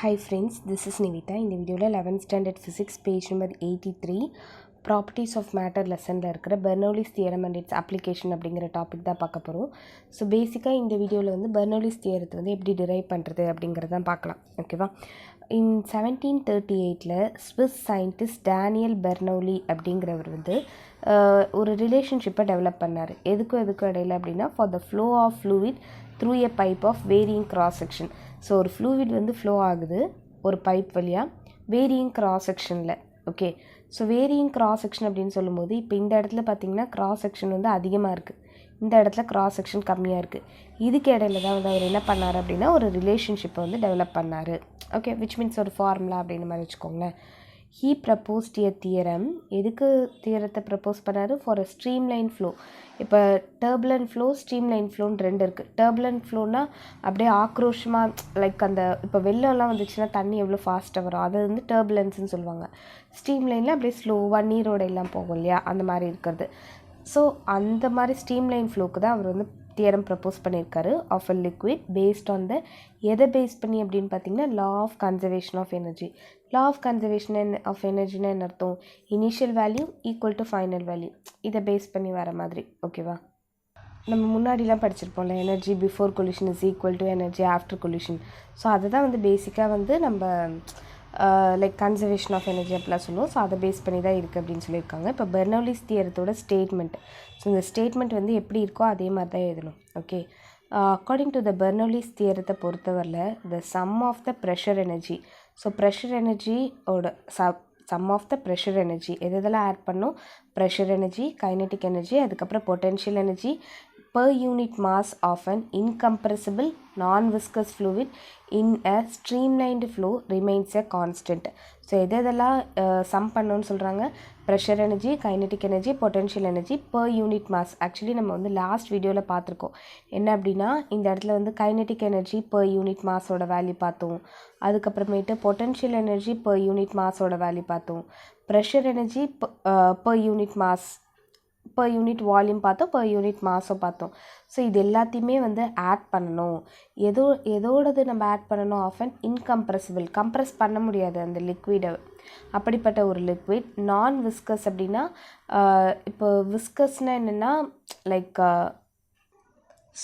Hi friends, this is Nivita. In the video 11th standard physics page number 83 properties of matter lesson la irukra Bernoulli's theorem and its application அப்படிங்கற topic தான் பார்க்க போறோம். So பேசிக்காக இந்த வீடியோவில் வந்து Bernoulli's theorem வந்து எப்படி டிரைவ் பண்ணுறது அப்படிங்கிறத தான் பார்க்கலாம். ஓகேவா? In 1738 Swiss scientist Daniel Bernoulli அப்படிங்கிறவர் வந்து ஒரு ரிலேஷன்ஷிப்பை டெவலப் பண்ணார். எதுக்கும் இடையில அப்படின்னா for the flow of fluid through a pipe of varying cross section. So ஒரு ஃப்ளூவிட் வந்து ஃப்ளோ ஆகுது ஒரு பைப் வழியாக வேரியிங் கிராஸ் செக்ஷனில். Okay, so varying cross section அப்படின்னு சொல்லும்போது இப்போ இந்த இடத்துல பார்த்திங்கன்னா கிராஸ் செக்ஷன் வந்து அதிகமாக இருக்குது, இந்த இடத்துல கிராஸ் செக்ஷன் கம்மியாக இருக்குது. இதுக்கு இடையில தான் வந்து அவர் என்ன பண்ணார் அப்படின்னா ஒரு ரிலேஷன்ஷிப்பை வந்து டெவலப் பண்ணார். ஓகே, விச் மீன்ஸ் ஒரு ஃபார்முலா அப்படின்னு மாதிரி வச்சுக்கோங்களேன். He proposed a theorem. எதுக்கு தியரத்தை ப்ரப்போஸ் பண்ணார்? For a stream line flow. இப்போ டர்புலன்ட் ஃப்ளோ ஸ்ட்ரீம் லைன் ஃப்ளோன்னு ரெண்டு இருக்குது. டர்புலன்ட் ஃப்ளோனால் அப்படியே ஆக்ரோஷமாக லைக் அந்த இப்போ வெள்ளம்லாம் வந்துச்சுன்னா தண்ணி எவ்வளோ ஃபாஸ்ட்டாக வரும், அது வந்து டர்புலன்ஸ்ன்னு சொல்லுவாங்க. ஸ்ட்ரீம் லைனில் அப்படியே ஸ்லோவாக நீரோட எல்லாம் போகும் இல்லையா, அந்த மாதிரி இருக்கிறது. ஸோ அந்த மாதிரி ஸ்ட்ரீம் லைன் ஃப்ளோக்கு தான் அவர் வந்து தியரம் ப்ரப்போஸ் பண்ணியிருக்காரு of a liquid based on the எதை பேஸ் பண்ணி அப்படின்னு பார்த்தீங்கன்னா law of conservation of energy. Law of conservation of எனர்ஜினா என்ன அர்த்தம்? Initial value equal to final value, இதை பேஸ் பண்ணி வர மாதிரி. ஓகேவா? நம்ம முன்னாடிலாம் படிச்சிருப்போம்ல, energy before collision is equal to energy after collision. So அதுதான் வந்து பேசிக்காக வந்து நம்ம லைக் கன்சர்வேஷன் ஆஃப் எனர்ஜி அப்படிலாம் சொல்லுவோம். ஸோ அதை பேஸ் பண்ணி தான் இருக்குது அப்படின்னு சொல்லியிருக்காங்க. இப்போ பெர்னௌலிஸ் தியரத்தோட ஸ்டேட்மெண்ட். ஸோ இந்த ஸ்டேட்மெண்ட் வந்து எப்படி இருக்கோ அதே மாதிரி தான் எழுதணும். Okay, according to the Bernoulli's தியரத்தை பொறுத்தவரையில் the sum of the pressure energy. So pressure எனர்ஜியோட sum of the pressure energy எதெல்லாம் ஆட் பண்ணும்? ப்ரெஷர் எனர்ஜி, கைனெட்டிக் எனர்ஜி, அதுக்கப்புறம் potential energy per unit mass of an incompressible non-viscous fluid in a streamlined flow remains a constant. So எதெல்லாம் some பண்ணோன்னு சொல்கிறாங்க? Pressure energy, kinetic energy, potential energy per unit mass. Actually நம்ம வந்து last வீடியோவில் பார்த்துருக்கோம். என்ன அப்படின்னா இந்த இடத்துல வந்து கைனெட்டிக் எனர்ஜி per unit மாஸோட வேல்யூ பார்த்தோம். அதுக்கப்புறமேட்டு பொட்டென்ஷியல் எனர்ஜி per unit மாஸோட வேல்யூ பார்த்தோம். ப்ரெஷர் எனர்ஜி per unit மாஸ், per யூனிட் வால்யூம் பார்த்தோம், per யூனிட் மாஸும் பார்த்தோம். ஸோ இது எல்லாத்தையுமே வந்து ஆட் பண்ணணும். எதோடது நம்ம ஆட் பண்ணணும்? ஆஃப் அன் இன்கம்ப்ரெசிபிள், கம்ப்ரெஸ் பண்ண முடியாது அந்த லிக்விடை. அப்படிப்பட்ட ஒரு லிக்விட். நான் விஸ்கஸ் அப்படின்னா இப்போ விஸ்கஸ்னால் என்னென்னா லைக்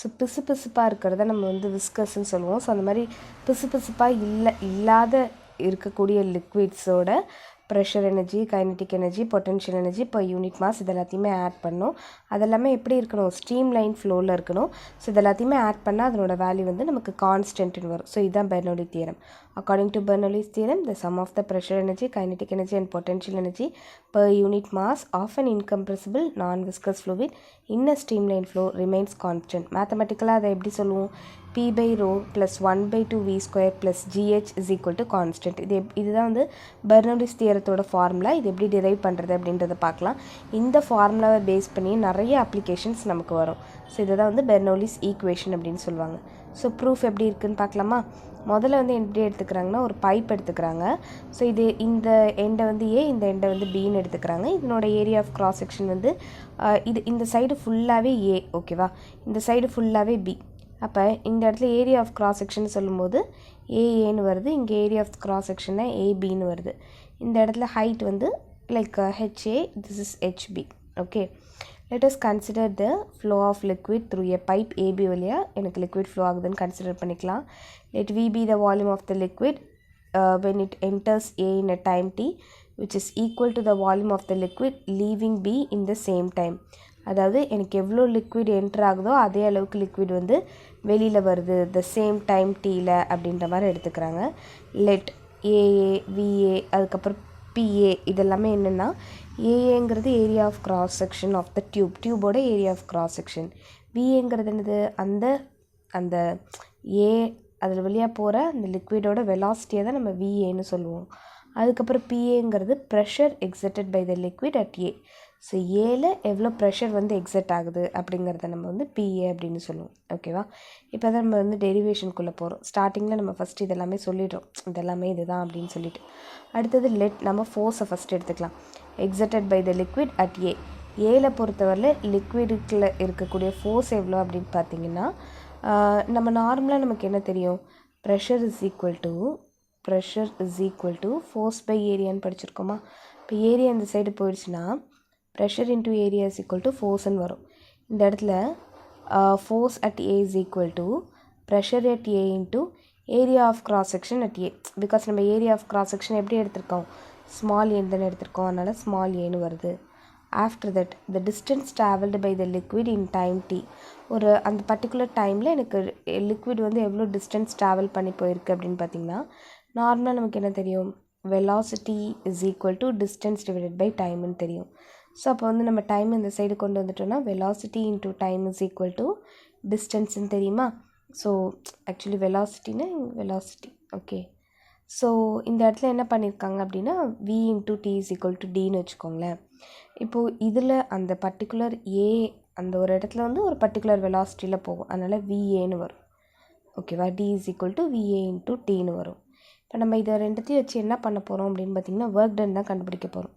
ஸோ பிசுப்பாக இருக்கிறத நம்ம வந்து விஸ்கஸ்ன்னு சொல்லுவோம். ஸோ அந்த மாதிரி பிசுப்பாக இல்லாத இருக்கக்கூடிய லிக்விட்ஸோட pressure energy, kinetic energy, potential energy per unit mass இது எல்லாத்தையுமே ஆட் பண்ணணும். அதெல்லாமே எப்படி இருக்கணும்? ஸ்ட்ரீம் லைன் ஃப்ளோவில் இருக்கணும். ஸோ இது எல்லாத்தையுமே ஆட் பண்ணால் அதனோட வேல்யூ வந்து நமக்கு கான்ஸ்டன்ட்னு வரும். ஸோ இதுதான் Bernoulli theorem. According to Bernoulli's theorem the sum of the pressure energy, kinetic energy and potential energy per unit mass of an incompressible non viscous fluid in a stream line flow remains constant. மேத்தமெட்டிக்கலாக அதை எப்படி சொல்லுவோம்? P by rho plus 1 by 2 V square plus GH is equal to constant. இதுதான் வந்து பெர்னௌலிஸ் தியரத்தோட formula. இது எப்படி drive பண்ணுறது அப்படின்றத பார்க்கலாம். இந்த ஃபார்முலாவை பேஸ் பண்ணி நிறைய அப்ளிகேஷன்ஸ் நமக்கு வரும். ஸோ இதை தான் வந்து பெர்னௌலிஸ் ஈக்குவேஷன் அப்படின்னு சொல்லுவாங்க. ஸோ ப்ரூஃப் எப்படி இருக்குதுன்னு பார்க்கலாமா? முதல்ல வந்து எப்படி எடுத்துக்கிறாங்கன்னா ஒரு பைப் எடுத்துக்கிறாங்க. ஸோ இது இந்த எண்டை வந்து ஏ, இந்த எண்டை வந்து பின்னு எடுத்துக்கிறாங்க. இதனோட ஏரியா ஆஃப் கிராஸ் செக்ஷன் வந்து இந்த சைடு ஃபுல்லாகவே ஏ. ஓகேவா? இந்த சைடு ஃபுல்லாகவே பி. அப்போ இந்த இடத்துல ஏரியா ஆஃப் கிராஸ் செக்ஷன் சொல்லும்போது ஏஏன்னு வருது, இங்கே ஏரியா ஆஃப் கிராஸ் செக்ஷன்னா ஏபின்னு வருது. இந்த இடத்துல ஹைட் வந்து like HA, this is HP. Okay, let us consider the flow of liquid through a pipe AB வழியாக எனக்கு liquid flow ஆகுதுன்னு கன்சிடர் பண்ணிக்கலாம். let V be the volume of the liquid when it enters A in a time t which is equal to the volume of the liquid leaving B in the same time. அதாவது எனக்கு எவ்வளோ liquid enter ஆகுதோ அதே அளவுக்கு liquid வந்து வெளியில் வருது the same time டீயில் அப்படின்ற மாதிரி எடுத்துக்கிறாங்க. லெட் ஏஏ, விஏ, அதுக்கப்புறம் பிஏ இதெல்லாமே என்னென்னா ஏஏங்கிறது area of cross section of the டியூபோட ஏரியா ஆஃப் கிராஸ் செக்ஷன். விஏங்கிறது என்னது? அந்த ஏ அதில் வழியாக போகிற அந்த லிக்விடோட வெலாசிட்டியை தான் நம்ம விஏன்னு சொல்லுவோம். அதுக்கப்புறம் பிஏங்கிறது pressure exerted by the liquid at A. So ஏல எவ்வளோ ப்ரெஷர் வந்து எக்ஸர்ட் ஆகுது அப்படிங்கிறத நம்ம வந்து பிஏ அப்படின்னு சொல்லுவோம். ஓகேவா? இப்போ தான் நம்ம வந்து டெரிவேஷனுக்குள்ளே போகிறோம். ஸ்டார்டிங்கில் நம்ம ஃபஸ்ட்டு இதெல்லாமே சொல்லிடுறோம், இதெல்லாமே இதுதான் அப்படின்னு சொல்லிட்டு. அடுத்தது நம்ம ஃபோர்ஸை ஃபஸ்ட்டு எடுத்துக்கலாம். Exerted by the liquid at A. ஏல பொறுத்தவரையில் லிக்விடுக்குள்ள இருக்கக்கூடிய ஃபோர்ஸ் எவ்வளோ அப்படின்னு பார்த்தீங்கன்னா நம்ம நார்மலாக நமக்கு என்ன தெரியும்? Pressure is equal to pressure is equal to force by area ன்னு படிச்சிருக்கோமா. இப்போ ஏரியா இந்த சைடு போயிடுச்சுன்னா pressure into area is equal to force ன்னு வரும். இந்த இடத்துல force at A is equal to pressure at A into area of cross section at A. because நம்ம area of cross section எப்படி எடுத்திருக்கோம், small a தானே எடுத்திருக்கோம், அதனால small a ன்னு வருது. after that the distance traveled by the liquid in time t. ஒரு அந்த பர்டிகுலர் டைமில் எனக்கு லிக்விட் வந்து எவ்வளோ டிஸ்டன்ஸ் ட்ராவல் பண்ணி போயிருக்கு அப்படின்னு பார்த்தீங்கன்னா நார்மலாக நமக்கு என்ன தெரியும், velocity is equal to distance divided by டைம்னு தெரியும். ஸோ அப்போ வந்து நம்ம டைம் இந்த சைடு கொண்டு வந்துட்டோம்னா velocity into time is equal to டிஸ்டன்ஸ்ன்னு தெரியுமா. ஸோ ஆக்சுவலி வெலாசிட்டினா வெலாசிட்டி. ஓகே, ஸோ இந்த இடத்துல என்ன பண்ணியிருக்காங்க அப்படின்னா v into T is equal to டின்னு வச்சுக்கோங்களேன். இப்போது இதில் அந்த பர்டிகுலர் ஏ அந்த ஒரு இடத்துல வந்து ஒரு பர்டிகுலர் வெலாசிட்டியில் போகும், அதனால் விஏன்னு வரும். ஓகேவா, D is equal to V A into டின்னு வரும். இப்போ நம்ம இதை ரெண்டுத்தையும் வச்சு என்ன பண்ண போகிறோம் அப்படின்னு பார்த்திங்கன்னா ஒர்க் டன் தான் கண்டுபிடிக்க போகிறோம்.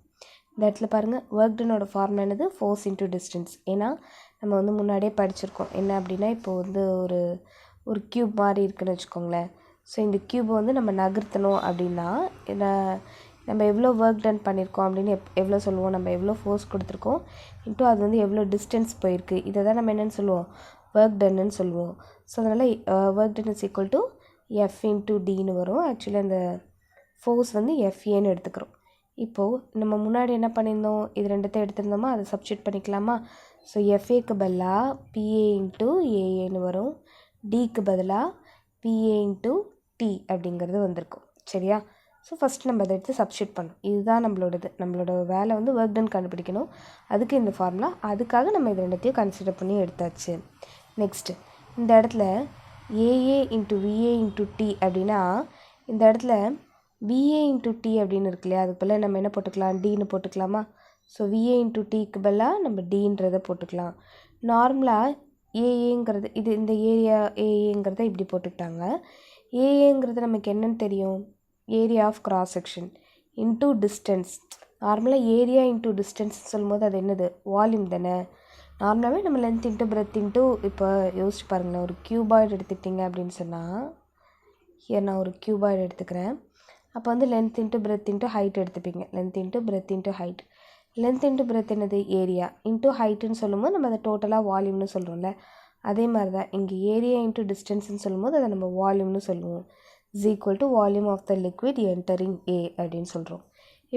இந்த இடத்துல பாருங்கள், ஒர்க் டனோட ஃபார்முலா என்னது, ஃபோர்ஸ் இன்டூ டிஸ்டன்ஸ். ஏன்னா நம்ம வந்து முன்னாடியே படிச்சிருக்கோம் என்ன அப்படின்னா, இப்போ வந்து ஒரு க்யூப் மாதிரி இருக்குதுன்னு வச்சுக்கோங்களேன். ஸோ இந்த க்யூபை வந்து நம்ம நகர்த்தணும் அப்படின்னா நம்ம எவ்வளோ ஒர்க் டன் பண்ணியிருக்கோம் அப்படின்னு எவ்வளோ சொல்லுவோம், நம்ம எவ்வளோ ஃபோர்ஸ் கொடுத்துருக்கோம் இன்ட்டு அது வந்து எவ்வளோ டிஸ்டன்ஸ் போயிருக்கு, இதை தான் நம்ம என்னென்னு சொல்லுவோம், ஒர்க் டன்னு சொல்லுவோம். ஸோ அதனால் work done is equal to F into டின்னு வரும். ஆக்சுவலி அந்த ஃபோர்ஸ் வந்து எஃப்ஏன்னு எடுத்துக்கிறோம். இப்போது நம்ம முன்னாடி என்ன பண்ணியிருந்தோம், இது ரெண்டுத்தையும் எடுத்திருந்தோமா, அதை சப்ஸ்டியூட் பண்ணிக்கலாமா. ஸோ எஃப்ஏக்கு பதிலாக பிஏ இன்ட்டு ஏஏன்னு வரும், டிக்கு பதிலாக பிஏ இன்ட்டு டி அப்படிங்கிறது வந்திருக்கும். சரியா, ஸோ ஃபஸ்ட்டு நம்ம அதை எடுத்து சப்ஸ்டியூட் பண்ணணும். இதுதான் நம்மளோட வேலை வந்து ஒர்க் டன் கண்டுபிடிக்கணும். அதுக்கு இந்த ஃபார்முலா, அதுக்காக நம்ம இது ரெண்டுத்தையும் கன்சிடர் பண்ணி எடுத்தாச்சு. நெக்ஸ்ட்டு இந்த இடத்துல A A into V A into T அப்படின்னா இந்த இடத்துல விஏ இன்ட்டு டி அப்படின்னு இருக்கு இல்லையா, அதுக்கு பதிலாக நம்ம என்ன போட்டுக்கலாம், டின்னு போட்டுக்கலாமா. ஸோ விஏ இன்ட்டு டிக்கு பதிலாக நம்ம டின்றதை போட்டுக்கலாம். நார்மலாக ஏஏங்கிறது இந்த ஏரியா ஏஏங்கிறத இப்படி போட்டுக்கிட்டாங்க. ஏஏங்கிறது நமக்கு என்னன்னு தெரியும், area of cross section into distance. நார்மலாக ஏரியா இன்டூ டிஸ்டன்ஸ் சொல்லும்போது அது என்னது, வால்யூம் தானே. நார்மலாகவே நம்ம லென்த் இன்ட்டு பிரெத் இன்ட்டு, இப்போ யோசிச்சு பாருங்களேன், ஒரு க்யூபாய்டு எடுத்துக்கிட்டிங்க அப்படின்னு சொன்னால், ஹியர் நான் ஒரு க்யூபாய்டு எடுத்துக்கிறேன். அப்போ வந்து length into breadth into height எடுத்துப்பீங்க, length into breadth into height. Length into breadth என்னது, ஏரியா இன்ட்டு ஹைட்டுன்னு சொல்லும்போது நம்ம அதை டோட்டலாக வால்யூம்னு சொல்கிறோம்ல. அதே மாதிரி தான் இங்கே ஏரியா இன்ட்டு டிஸ்டன்ஸ்ன்னு சொல்லும்போது அதை நம்ம வால்யூம்னு சொல்லுவோம். is equal to volume of the liquid entering A அப்படின்னு சொல்கிறோம்.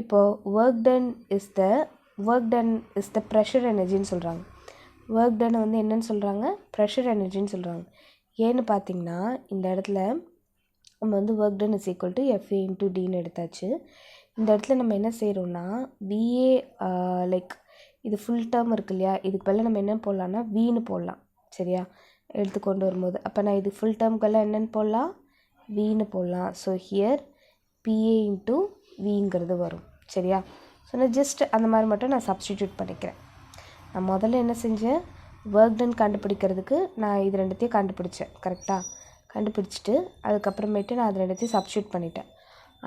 இப்போது work done is the pressure energyன்னு சொல்கிறாங்க. work done வந்து என்னன்னு சொல்கிறாங்க, pressure energyன்னு சொல்கிறாங்க. ஏன்னு பார்த்தீங்கன்னா இந்த இடத்துல நம்ம வந்து work done is equal to FA into Dன்னு எடுத்தாச்சு. இந்த இடத்துல நம்ம என்ன செய்கிறோம்னா VA இது ஃபுல் டேர்ம் இருக்கு இல்லையா, இதுக்கு பதிலாக நம்ம என்ன போடலான்னா வின்னு போடலாம். சரியா, எடுத்து கொண்டு வரும்போது அப்போ நான் இது ஃபுல் டேர்ம்க்கெல்லாம் என்னென்னு போடலாம், வின்னு போடலாம். ஸோ ஹியர் பிஏ இன்ட்டு விங்கிறது வரும். சரியா, ஸோ நான் ஜஸ்ட் அந்த மாதிரி மட்டும் நான் சப்ஸ்டிடியூட் பண்ணிக்கிறேன். நான் முதல்ல என்ன செஞ்சேன், ஒர்க் டன் கண்டுபிடிக்கிறதுக்கு நான் இது ரெண்டுத்தையும் கண்டுபிடிச்சேன். கரெக்டாக கண்டுபிடிச்சிட்டு அதுக்கப்புறமேட்டு நான் அது ரெண்டுத்தையும் சப்ஸ்டியூட் பண்ணிட்டேன்.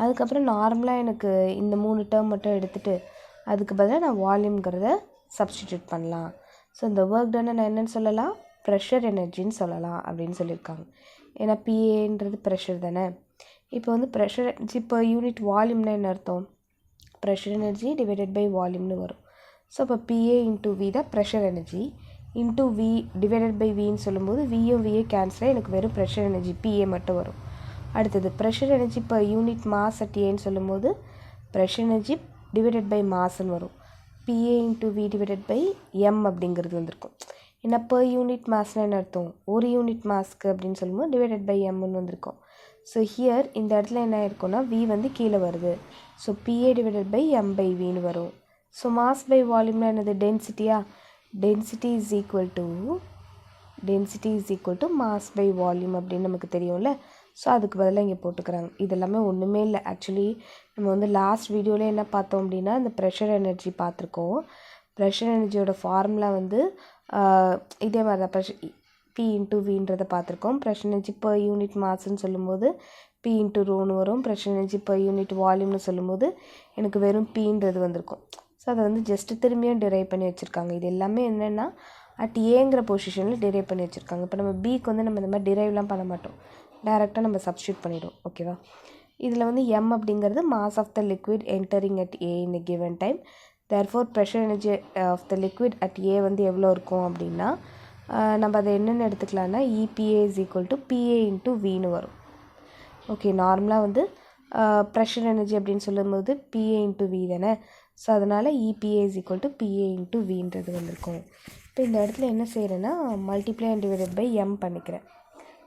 அதுக்கப்புறம் நார்மலாக எனக்கு இந்த 3 டேர்ம் மட்டும் எடுத்துகிட்டு அதுக்கு பதிலாக நான் வால்யூம்ங்கிறத சப்ஸ்டிடியூட் பண்ணலாம். ஸோ இந்த ஒர்க் டன்னை நான் என்னென்னு சொல்லலாம், ப்ரெஷர் எனர்ஜின்னு சொல்லலாம் அப்படின்னு சொல்லியிருக்காங்க. ஏன்னா பிஏன்றது ப்ரெஷர் தானே. இப்போ வந்து ப்ரெஷர் எனர்ஜி, இப்போ யூனிட் வால்யூம்னா என்ன அர்த்தம், ப்ரெஷர் எனர்ஜி டிவைடட் பை வால்யூம்னு வரும். ஸோ இப்போ பிஏ இன்ட்டு வி தான் pressure energy, into V divided by வின்னு சொல்லும்போது வியும் விஏ கேன்சலாக எனக்கு வெறும் ப்ரெஷர் எனர்ஜி பிஏ மட்டும் வரும். அடுத்தது ப்ரெஷர் எனர்ஜி இப்போ யூனிட் மாஸ் அட் ஏன்னு சொல்லும்போது ப்ரெஷர் எனர்ஜி டிவைடட் பை மாஸ்ன்னு வரும். P A into V divided by M அப்படிங்கிறது வந்திருக்கும். ஏன்னா per யூனிட் மாஸ்னால் என்ன அர்த்தம், ஒரு யூனிட் மாஸ்க்கு அப்படின்னு சொல்லும்போது டிவைடட் பை எம்னு வந்திருக்கும். ஸோ ஹியர் இந்த இடத்துல என்ன இருக்குன்னா வி வந்து கீழே வருது. So P A divided by M by வின்னு வரும். ஸோ மாஸ் பை வால்யூம்னா என்னது, டென்சிட்டியா, density is equal to mass by volume அப்படின்னு நமக்கு தெரியும்ல. ஸோ அதுக்கு பதிலாக இங்கே போட்டுக்கிறாங்க. இதெல்லாமே ஒன்றுமே இல்லை. ஆக்சுவலி நம்ம வந்து லாஸ்ட் வீடியோவில் என்ன பார்த்தோம் அப்படின்னா இந்த ப்ரெஷர் எனர்ஜி பார்த்துருக்கோம். ப்ரெஷர் எனர்ஜியோட ஃபார்முலா வந்து இதே மாதிரி தான், ப்ரெஷர் பி இன்ட்டு வின்றதை பார்த்துருக்கோம். ப்ரெஷர் எனர்ஜி per யூனிட் மாஸ்ன்னு சொல்லும்போது பி இன்ட்டு ரோன்னு வரும். ப்ரெஷர் எனர்ஜி per யூனிட் வால்யூம்னு சொல்லும்போது எனக்கு வெறும் பின்றது வந்திருக்கும். ஸோ அதை வந்து ஜஸ்ட்டு திரும்பியும் டிரைவ் பண்ணி வச்சுருக்காங்க. இது எல்லாமே என்னென்னா அட் ஏங்கிற பொசிஷனில் டிரைவ் பண்ணி வச்சுருக்காங்க. இப்போ நம்ம பிக்கு வந்து நம்ம இந்த மாதிரி டிரைவ்லாம் பண்ண மாட்டோம், டேரெக்டாக நம்ம சப்ஸ்டியூட் பண்ணிவிடும். ஓகேவா, இதில் வந்து m அப்படிங்கிறது mass of the liquid entering at a in a given time. therefore pressure energy of the liquid at a வந்து எவ்வளோ இருக்கும் அப்படின்னா நம்ம அதை என்னென்னு எடுத்துக்கலாம்னா EPA is equal to PA into Vன்னு வரும். ஓகே, நார்மலாக வந்து ப்ரெஷர் எனர்ஜி அப்படின்னு சொல்லும்போது PA into V தானே. ஸோ அதனால் EPA is equal to PA into Vன்றது வந்திருக்கும். இப்போ இந்த இடத்துல என்ன செய்கிறேன்னா multiply and divided by m பண்ணிக்கிறேன்.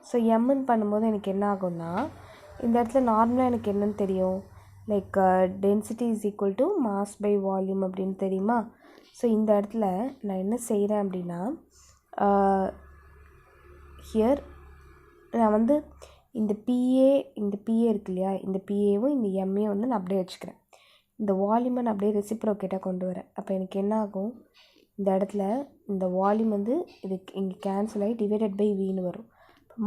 ஸோ எம்ன்னு பண்ணும்போது எனக்கு என்ன ஆகும்னா இந்த இடத்துல நார்மலாக எனக்கு என்னன்னு தெரியும், like density is equal to mass by volume அப்படின்னு தெரியுமா. ஸோ இந்த இடத்துல நான் என்ன செய்கிறேன் அப்படின்னா ஹியர் நான் வந்து இந்த பிஏ இருக்கு இல்லையா, இந்த பிஏவும் இந்த எம்ஏவும் வந்து நான் அப்படியே வச்சுக்கிறேன். இந்த வால்யூமை நான் அப்படியே ரெசிப்ரோகேட்டாக கொண்டு வரேன். அப்போ எனக்கு என்ன ஆகும், இந்த இடத்துல இந்த வால்யூம் வந்து இது இங்கே கேன்சல் ஆகி டிவைடட் பை வின்னு வரும்.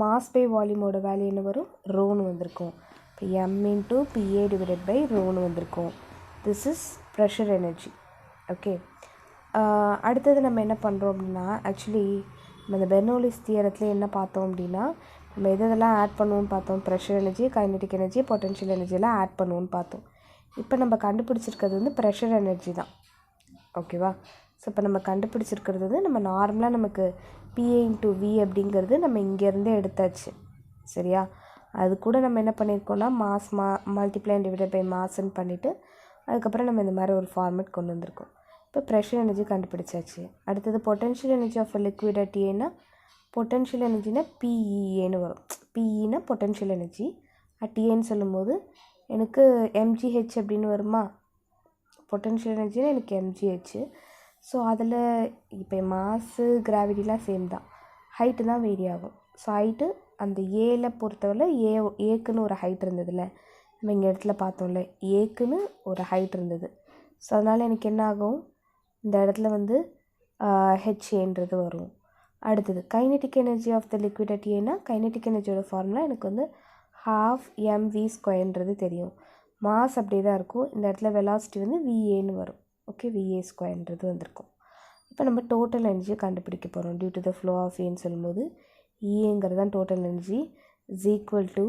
மாஸ் பை வால்யூமோட வேல்யூ என்ன வரும், ரோன்னு வந்திருக்கும். இப்போ M into P A divided by ரோன்னு வந்திருக்கும். This is pressure energy. Okay, அடுத்தது நம்ம என்ன பண்ணுறோம் அப்படின்னா ஆக்சுவலி நம்ம இந்த பெர்னோலிஸ் தியரத்தில் என்ன பார்த்தோம் அப்படின்னா நம்ம எதெல்லாம் ஆட் பண்ணுவோம்னு பார்த்தோம். Pressure energy, kinetic energy, potential எனர்ஜியெல்லாம் ஆட் பண்ணுவோம்னு பார்த்தோம். இப்போ நம்ம கண்டுபிடிச்சிருக்கிறது வந்து ப்ரெஷர் எனர்ஜி தான். ஓகேவா. ஸோ இப்போ நம்ம கண்டுபிடிச்சிருக்கிறது வந்து நம்ம நார்மலாக நமக்கு PA into V அப்படிங்கிறது நம்ம இங்கேருந்தே எடுத்தாச்சு. சரியா. அது கூட நம்ம என்ன பண்ணியிருக்கோம்னா mass multiply and divided by மாஸ்ன்னு பண்ணிவிட்டு அதுக்கப்புறம் நம்ம இந்த மாதிரி ஒரு ஃபார்மேட் கொண்டு வந்திருக்கோம். இப்போ ப்ரெஷர் எனர்ஜி கண்டுபிடிச்சாச்சு. அடுத்தது potential energy of liquid at ஏன்னா பொட்டன்ஷியல் எனர்ஜினா PEAன்னு வரும். PEனா பொட்டன்ஷியல் எனர்ஜி, அட் ஏன்னு சொல்லும்போது எனக்கு MGH அப்படின்னு வருமா. பொட்டன்ஷியல் எனர்ஜினா எனக்கு MGH. ஸோ அதில் இப்போ மாஸு கிராவிட்டிலாம் சேம் தான், ஹைட்டு தான் வேரி ஆகும். ஸோ ஹைட்டு அந்த ஏல பொறுத்தவரை ஏக்குன்னு ஒரு ஹைட் இருந்ததுல, நம்ம இங்கே இடத்துல பார்த்தோம்ல ஏக்குன்னு ஒரு ஹைட் இருந்தது. ஸோ அதனால் எனக்கு என்ன ஆகும், இந்த இடத்துல வந்து ஹெச்ஏன்றது வரும். அடுத்தது kinetic energy of the liquid at ஏன்னா கைனெட்டிக் எனர்ஜியோட ஃபார்முலா எனக்கு வந்து 12mv² தெரியும். மாஸ் அப்படியே தான் இருக்கும். இந்த இடத்துல வெலாசிட்டி வந்து VAன்னு வரும். ஓகே, VA² வந்திருக்கும். இப்போ நம்ம டோட்டல் எனர்ஜியை கண்டுபிடிக்க போகிறோம். Due to the flow of ஏன்னு சொல்லும்போது EAங்கிறது தான் total energy is equal to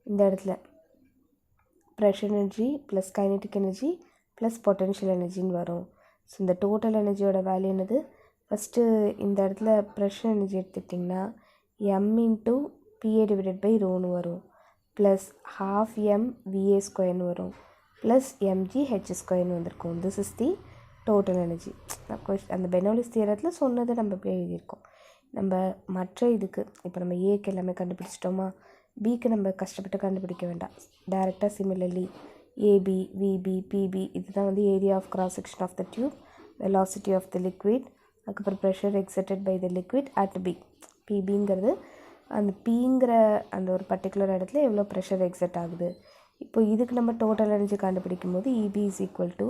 இந்த இடத்துல pressure energy plus kinetic energy plus potential எனர்ஜின்னு வரும். ஸோ இந்த டோட்டல் எனர்ஜியோட வேல்யூ என்னது, ஃபஸ்ட்டு இந்த இடத்துல ப்ரெஷர் எனர்ஜி எடுத்துக்கிட்டிங்கன்னா m into PA divided by ரோன்னு வரும், ப்ளஸ் 12m VA² வரும், ப்ளஸ் MGH² வந்திருக்கும். This is the total energy. அந்த பெர்னோலிஸ் தியரத்தில் சொன்னதை நம்ம போய் எழுதியிருக்கோம். நம்ம மற்ற இதுக்கு இப்போ நம்ம ஏக்கு எல்லாமே கண்டுபிடிச்சிட்டோமா, பிக்கு நம்ம கஷ்டப்பட்டு கண்டுபிடிக்க வேண்டாம். டைரெக்டாக சிமிலர்லி AB, VB, PB இதுதான் வந்து area of cross section of the tube, velocity of the liquid, அதுக்கப்புறம் pressure exerted by the liquid at B. PBங்கிறது அந்த Pங்கிற அந்த ஒரு பர்டிகுலர் இடத்துல எவ்வளோ ப்ரெஷர் எக்ஸர்ட் ஆகுது. இப்போ இதுக்கு நம்ம டோட்டல் எனர்ஜி கண்டுபிடிக்கும் போது EB is equal to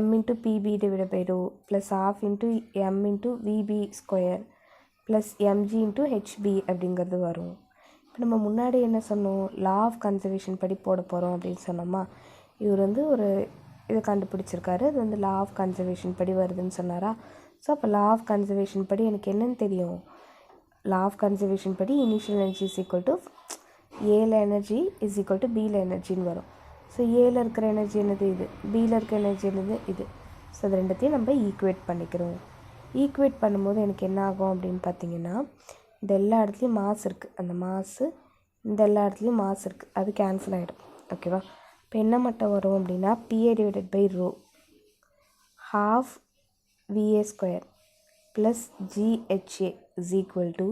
m into PB divided by rho plus ½ into m into VB² plus mg into HB அப்படிங்கிறது வரும். இப்போ நம்ம முன்னாடி என்ன சொன்னோம், லா ஆஃப் கன்சர்வேஷன் படி போட போகிறோம் அப்படின்னு சொன்னோமா. இவர் வந்து ஒரு இதை கண்டுபிடிச்சிருக்காரு, அது வந்து லா ஆஃப் கன்சர்வேஷன் படி வருதுன்னு சொன்னாரா. ஸோ அப்போ லா ஆஃப் கன்சர்வேஷன் படி எனக்கு என்னென்னு தெரியும், லா ஆஃப் கன்சர்வேஷன் படி initial energy is equal to ஏல எனர்ஜி இஸ் ஈக்குவல் டு பியில் எனர்ஜின்னு வரும். ஸோ ஏல இருக்கிற எனர்ஜி என்னது இது, பியில் இருக்கிற எனர்ஜி என்னது இது. ஸோ அது ரெண்டத்தையும் நம்ம ஈக்குவேட் பண்ணிக்கிறோம். ஈக்குவேட் பண்ணும்போது எனக்கு என்ன ஆகும் அப்படின்னு பார்த்தீங்கன்னா இந்த எல்லா இடத்துலையும் மாஸ் இருக்குது, அந்த மாஸு இந்த எல்லா இடத்துலையும் மாஸ் இருக்குது, அது கேன்சல் ஆகிடும். ஓகேவா. இப்போ என்ன மட்டும் வரும் அப்படின்னா PA divided by rho ½ VA² plus GHA is equal to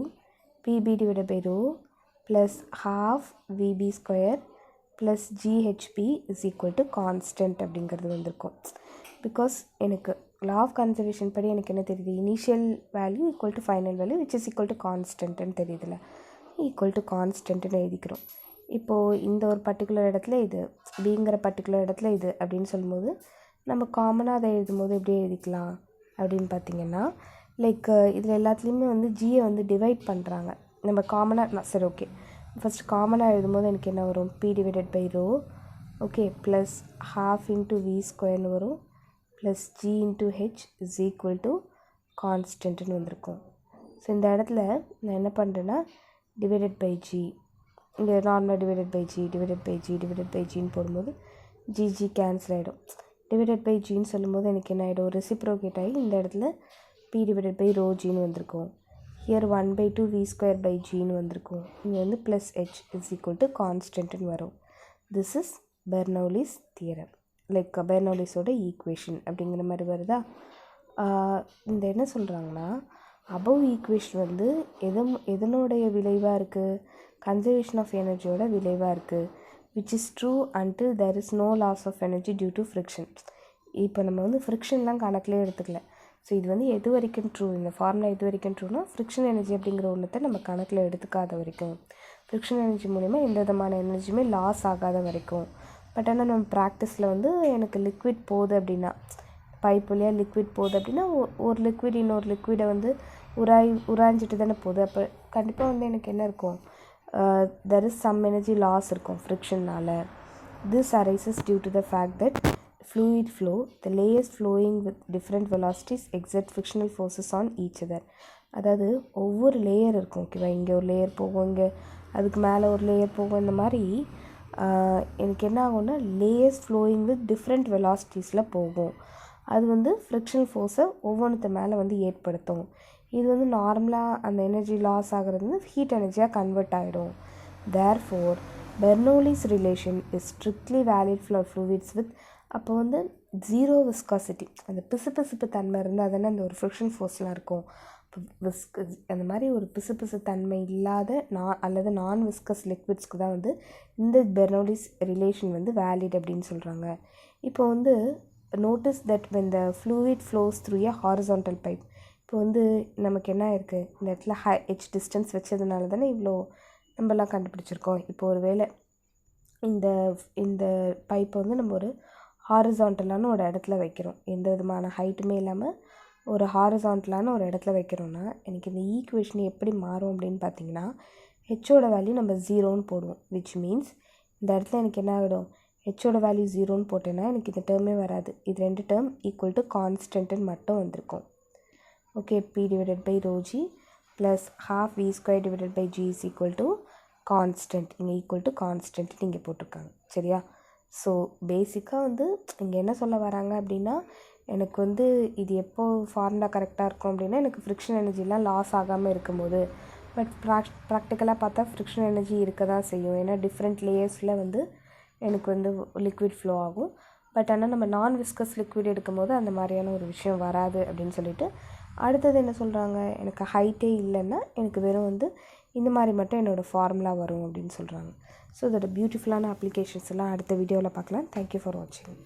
PB divided by rho plus ½ VB² plus GHB is equal to constant அப்படிங்கிறது வந்திருக்கும். பிகாஸ் எனக்கு லா ஆஃப் கன்சர்வேஷன் படி எனக்கு என்ன தெரியுது, initial value equal to final value which is equal to கான்ஸ்டன்ட்னு தெரியுதுல்ல, equal to கான்ஸ்டன்ட்னு எழுதிக்கிறோம். இப்போது இந்த ஒரு பர்டிகுலர் இடத்துல இது, பிங்கிற பர்டிகுலர் இடத்துல இது அப்படின்னு சொல்லும்போது நம்ம காமனாக அதை எழுதும்போது எப்படி எழுதிக்கலாம் அப்படின்னு பார்த்தீங்கன்னா லைக் இதில் எல்லாத்துலேயுமே வந்து ஜியை வந்து டிவைட் பண்ணுறாங்க. நம்ம காமனாக சரி ஓகே ஃபஸ்ட் காமனாக எழுதும்போது எனக்கு என்ன வரும், P divided by rho okay plus ½ into V² வரும் plus G into H is equal to கான்ஸ்டன்ட்னு வந்திருக்கும். ஸோ இந்த இடத்துல நான் என்ன பண்ணுறேன்னா டிவைடட் பை G இங்கே நார்மலாக டிவைடட் பை ஜின்னு போடும்போது ஜிஜி கேன்சல் ஆகிடும். டிவைடட் பை ஜின்னு சொல்லும்போது எனக்கு என்ன ஆகிடும், ரெசிப்ரோகேட் ஆகி இந்த இடத்துல பி டிவைடட் பை ரோ ஜின்னு வந்திருக்கும். ஹியர் 1/2 v ஸ்கொயர் பை ஜின்னு வந்திருக்கும். இங்கே வந்து plus H is equal to கான்ஸ்டன்ட்னு வரும். This is Bernoulli's theorem, like பெர்னௌலிஸோட ஈக்குவேஷன் அப்படிங்கிற மாதிரி வருதா. இந்த என்ன சொல்கிறாங்கன்னா, அபவ் ஈக்குவேஷன் வந்து எதனுடைய விளைவாக இருக்குது, கன்சர்வேஷன் ஆஃப் எனர்ஜியோட விளைவாக இருக்குது. which is true until there is no loss of energy due to friction. இப்போ நம்ம வந்து ஃப்ரிக்ஷன்லாம் கணக்கிலே எடுத்துக்கல. ஸோ இது வந்து எது வரைக்கும் ட்ரூ, இந்த ஃபார்முலா எது வரைக்கும் ட்ரூனா ஃப்ரிக்ஷன் எனர்ஜி அப்படிங்கிற ஒன்றத்தை நம்ம கணக்கில் எடுத்துக்காத வரைக்கும், ஃப்ரிக்ஷன் எனர்ஜி மூலிமா எந்த விதமான எனர்ஜியுமே லாஸ் ஆகாத வரைக்கும். பட் ஆனால் நம்ம ப்ராக்டிஸில் வந்து எனக்கு லிக்விட் போகுது அப்படின்னா, பைப் வழியாக லிக்விட் போகுது அப்படின்னா ஒரு லிக்விட் இன்னொரு லிக்விடை வந்து உராய்ஞ்சிட்டு தானே போகுது. அப்போ கண்டிப்பாக வந்து எனக்கு என்ன இருக்கும், there is some energy loss இருக்கும் ஃப்ரிக்ஷனால். This arises due to the fact that fluid flow, the layers flowing with different velocities exert frictional forces on each other. அதாவது ஒவ்வொரு லேயர் இருக்கும், ஓகேவா, இங்கே ஒரு லேயர் போகும், இங்கே அதுக்கு மேலே ஒரு லேயர் போகும். இந்த மாதிரி எனக்கு என்ன ஆகும்னா லேயர்ஸ் ஃப்ளோயிங் வித் டிஃப்ரெண்ட் வெலாசிட்டிஸில் போகும். அது வந்து ஃப்ரிக்ஷனல் ஃபோர்ஸை ஒவ்வொன்றத்து மேலே வந்து ஏற்படுத்தும். இது வந்து நார்மலாக அந்த எனர்ஜி லாஸ் ஆகிறது வந்து ஹீட் எனர்ஜியாக கன்வெர்ட் ஆகிடும். Therefore Bernoulli's relation is strictly valid for fluids with, அப்போ வந்து ஜீரோ விஸ்காசிட்டி, அந்த பிசுபிசுப்பு தன்மை இருந்தால் தானே அந்த ஒரு ஃப்ரிக்ஷன் ஃபோர்ஸ்லாம் இருக்கும். இப்போ அந்த மாதிரி ஒரு பிசுபிசு தன்மை இல்லாத அல்லது நான் விஸ்கஸ் லிக்விட்ஸ்க்கு தான் வந்து இந்த பெர்னௌலிஸ் ரிலேஷன் வந்து வேலிட் அப்படின்னு சொல்கிறாங்க. இப்போ வந்து notice that when the fluid flows through a horizontal pipe, இப்போ வந்து நமக்கு என்ன இருக்குது, இந்த இடத்துல h டிஸ்டன்ஸ் வச்சதுனால தானே இவ்வளோ நம்மலாம் கண்டுபிடிச்சிருக்கோம். இப்போ ஒரு வேளை இந்த பைப்பை வந்து நம்ம ஒரு ஹாரிசான்டலான ஒரு இடத்துல வைக்கிறோம், எந்த விதமான ஹைட்டுமே இல்லாமல் ஒரு ஹாரிசான்டலான ஒரு இடத்துல வைக்கிறோன்னா எனக்கு இந்த ஈக்குவேஷன் எப்படி மாறும் அப்படின்னு பார்த்தீங்கன்னா, ஹெச்சோட வேல்யூ நம்ம 0ன்னு போடுவோம். விச் மீன்ஸ் இந்த இடத்துல எனக்கு என்ன ஆகிடும், ஹெச்சோட வேல்யூ 0ன்னு போட்டேன்னா எனக்கு இந்த டேர்மே வராது. இது ரெண்டு டேர்ம் ஈக்குவல் டு கான்ஸ்டன்ட்னு மட்டும் வந்திருக்கும். Okay, P divided by rho G plus ½ v square divided by G is equal to constant. இங்கே ஈக்குவல் டு கான்ஸ்டன்ட் இங்கே போட்டிருக்காங்க, சரியா. ஸோ பேசிக்காக வந்து இங்கே என்ன சொல்ல வராங்க அப்படின்னா, எனக்கு வந்து இது எப்போ ஃபார்முலா கரெக்டாக இருக்கும் அப்படின்னா, எனக்கு ஃப்ரிக்ஷன் எனர்ஜிலாம் லாஸ் ஆகாமல் இருக்கும்போது. பட் ப்ராக்டிக்கலாக பார்த்தா ஃப்ரிக்ஷன் எனர்ஜி இருக்க தான் செய்யும். ஏன்னா டிஃப்ரெண்ட் லேயர்ஸில் வந்து எனக்கு வந்து லிக்விட் ஃப்ளோ ஆகும். பட் ஆனால் நம்ம நான் விஸ்கஸ் லிக்விட் எடுக்கும்போது அந்த மாதிரியான ஒரு விஷயம் வராது அப்படின்னு சொல்லிட்டு, அடுத்தது என்ன சொல்கிறாங்க, எனக்கு ஹைட்டே இல்லைன்னா எனக்கு வெறும் வந்து இந்த மாதிரி மட்டும் என்னோடய ஃபார்முலா வரும் அப்படின்னு சொல்கிறாங்க. ஸோ இதோட பியூட்டிஃபுல்லான அப்ளிகேஷன்ஸ் எல்லாம் அடுத்த வீடியோவில் பார்க்கலாம். தேங்க்யூ ஃபார் வாட்சிங்.